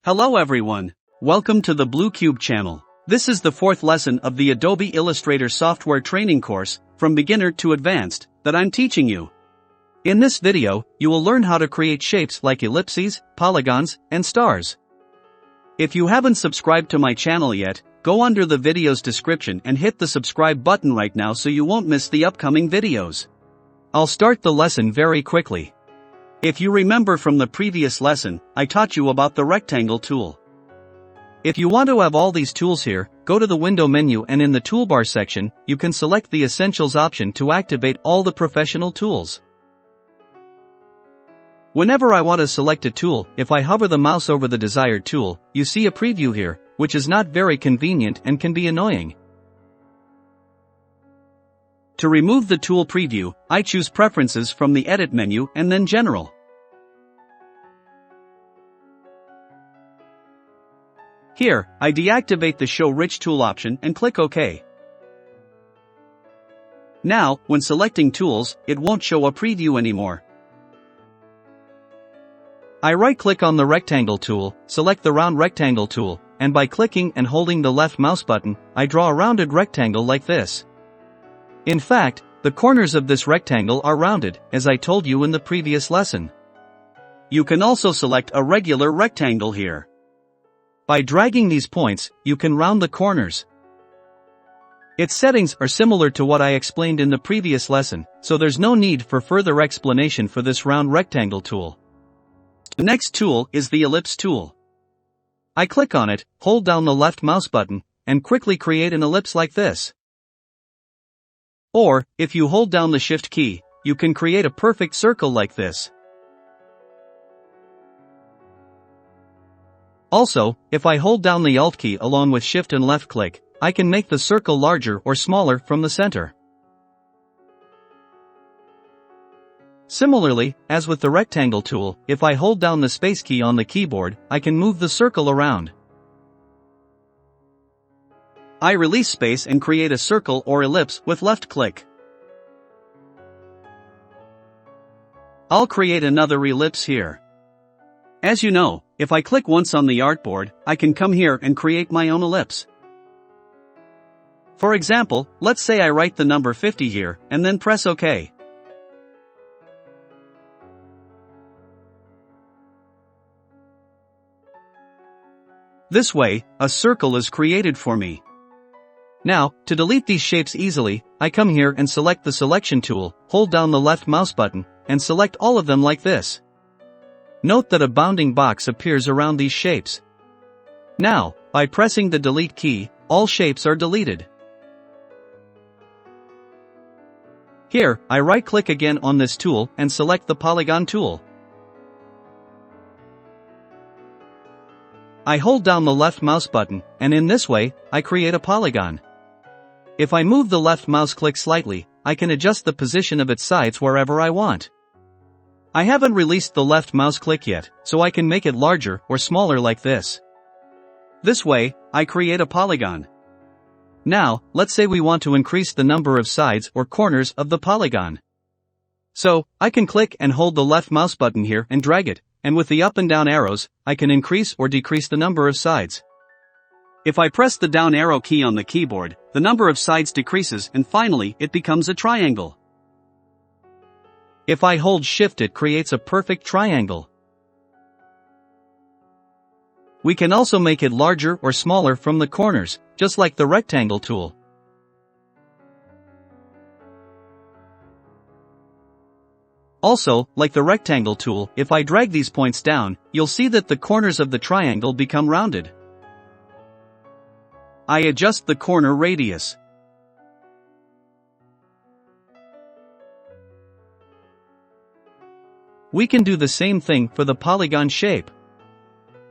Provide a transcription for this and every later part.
Hello everyone. Welcome to the Blue Cube channel. This is the fourth lesson of the Adobe Illustrator software training course, from beginner to advanced, that I'm teaching you. In this video, you will learn how to create shapes like ellipses, polygons, and stars. If you haven't subscribed to my channel yet, go under the video's description and hit the subscribe button right now so you won't miss the upcoming videos. I'll start the lesson very quickly. If you remember from the previous lesson, I taught you about the rectangle tool. If you want to have all these tools here, go to the window menu and in the toolbar section, you can select the Essentials option to activate all the professional tools. Whenever I want to select a tool, if I hover the mouse over the desired tool, you see a preview here, which is not very convenient and can be annoying. To remove the tool preview, I choose Preferences from the Edit menu and then General. Here, I deactivate the Show Rich tool option and click OK. Now, when selecting tools, it won't show a preview anymore. I right-click on the Rectangle tool, select the Round Rectangle tool, and by clicking and holding the left mouse button, I draw a rounded rectangle like this. In fact, the corners of this rectangle are rounded, as I told you in the previous lesson. You can also select a regular rectangle here. By dragging these points, you can round the corners. Its settings are similar to what I explained in the previous lesson, so there's no need for further explanation for this round rectangle tool. The next tool is the Ellipse tool. I click on it, hold down the left mouse button, and quickly create an ellipse like this. Or, if you hold down the Shift key, you can create a perfect circle like this. Also, if I hold down the Alt key along with Shift and left click, I can make the circle larger or smaller from the center. Similarly, as with the rectangle tool, if I hold down the Space key on the keyboard, I can move the circle around. I release space and create a circle or ellipse with left click. I'll create another ellipse here. As you know, if I click once on the artboard, I can come here and create my own ellipse. For example, let's say I write the number 50 here, and then press OK. This way, a circle is created for me. Now, to delete these shapes easily, I come here and select the Selection tool, hold down the left mouse button, and select all of them like this. Note that a bounding box appears around these shapes. Now, by pressing the Delete key, all shapes are deleted. Here, I right-click again on this tool and select the Polygon tool. I hold down the left mouse button, and in this way, I create a polygon. If I move the left mouse click slightly, I can adjust the position of its sides wherever I want. I haven't released the left mouse click yet, so I can make it larger or smaller like this. This way, I create a polygon. Now, let's say we want to increase the number of sides or corners of the polygon. So, I can click and hold the left mouse button here and drag it, and with the up and down arrows, I can increase or decrease the number of sides. If I press the down arrow key on the keyboard, the number of sides decreases and finally it becomes a triangle. If I hold Shift, it creates a perfect triangle. We can also make it larger or smaller from the corners, just like the rectangle tool. Also, like the rectangle tool, if I drag these points down, you'll see that the corners of the triangle become rounded. I adjust the corner radius. We can do the same thing for the polygon shape.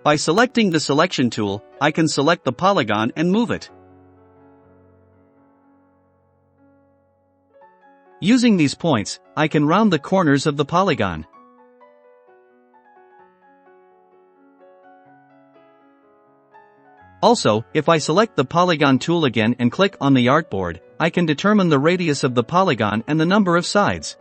By selecting the Selection tool, I can select the polygon and move it. Using these points, I can round the corners of the polygon. Also, if I select the Polygon tool again and click on the artboard, I can determine the radius of the polygon and the number of sides.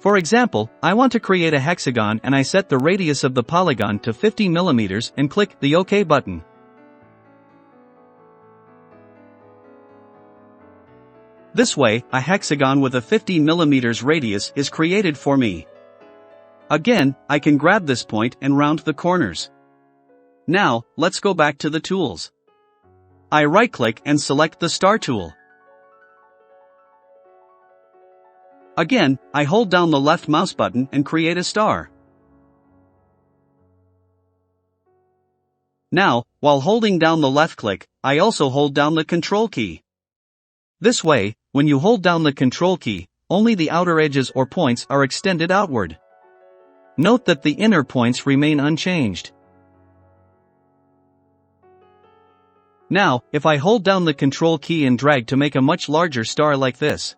For example, I want to create a hexagon and I set the radius of the polygon to 50 mm and click the OK button. This way, a hexagon with a 50 mm radius is created for me. Again, I can grab this point and round the corners. Now, let's go back to the tools. I right-click and select the star tool. Again, I hold down the left mouse button and create a star. Now, while holding down the left click, I also hold down the Control key. This way, when you hold down the Control key, only the outer edges or points are extended outward. Note that the inner points remain unchanged. Now, if I hold down the Control key and drag to make a much larger star like this.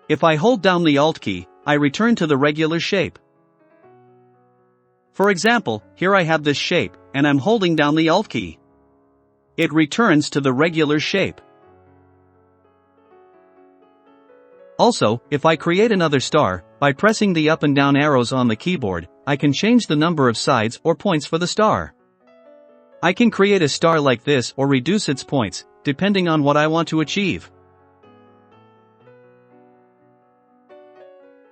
If I hold down the Alt key, I return to the regular shape. For example, here I have this shape, and I'm holding down the Alt key. It returns to the regular shape. Also, if I create another star, by pressing the up and down arrows on the keyboard, I can change the number of sides or points for the star. I can create a star like this or reduce its points, depending on what I want to achieve.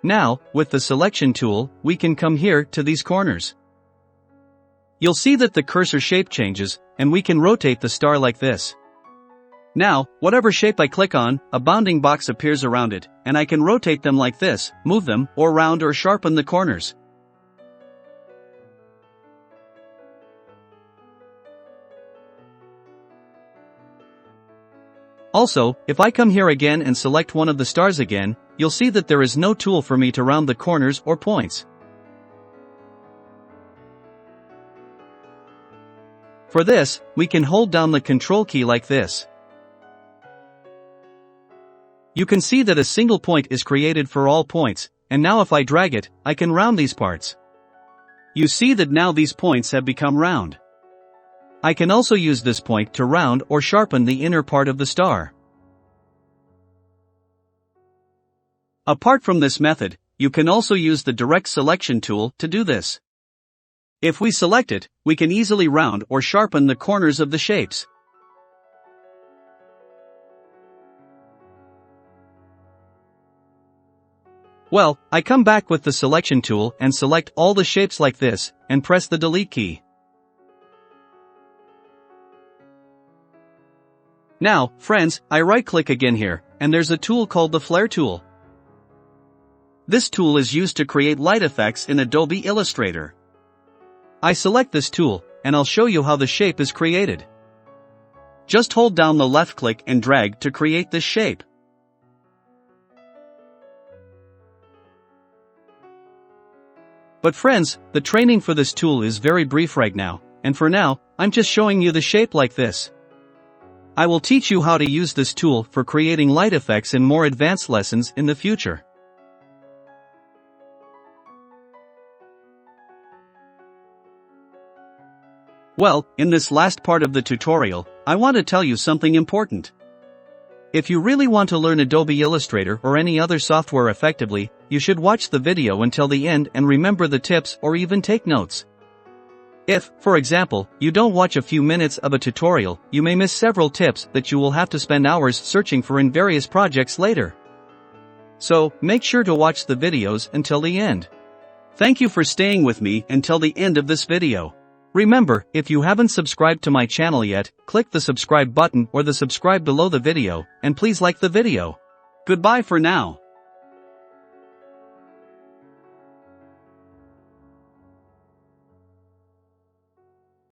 Now, with the selection tool, we can come here to these corners. You'll see that the cursor shape changes, and we can rotate the star like this. Now, whatever shape I click on, a bounding box appears around it, and I can rotate them like this, move them, or round or sharpen the corners. Also, if I come here again and select one of the stars again, you'll see that there is no tool for me to round the corners or points. For this, we can hold down the Control key like this. You can see that a single point is created for all points, and now if I drag it, I can round these parts. You see that now these points have become round. I can also use this point to round or sharpen the inner part of the star. Apart from this method, you can also use the direct selection tool to do this. If we select it, we can easily round or sharpen the corners of the shapes. Well, I come back with the selection tool and select all the shapes like this, and press the delete key. Now, friends, I right-click again here, and there's a tool called the Flare tool. This tool is used to create light effects in Adobe Illustrator. I select this tool, and I'll show you how the shape is created. Just hold down the left click and drag to create this shape. But friends, the training for this tool is very brief right now, and for now, I'm just showing you the shape like this. I will teach you how to use this tool for creating light effects in more advanced lessons in the future. Well, in this last part of the tutorial, I want to tell you something important. If you really want to learn Adobe Illustrator or any other software effectively, you should watch the video until the end and remember the tips or even take notes. If, for example, you don't watch a few minutes of a tutorial, you may miss several tips that you will have to spend hours searching for in various projects later. So, make sure to watch the videos until the end. Thank you for staying with me until the end of this video. Remember, if you haven't subscribed to my channel yet, click the subscribe button or the subscribe below the video, and please like the video. Goodbye for now.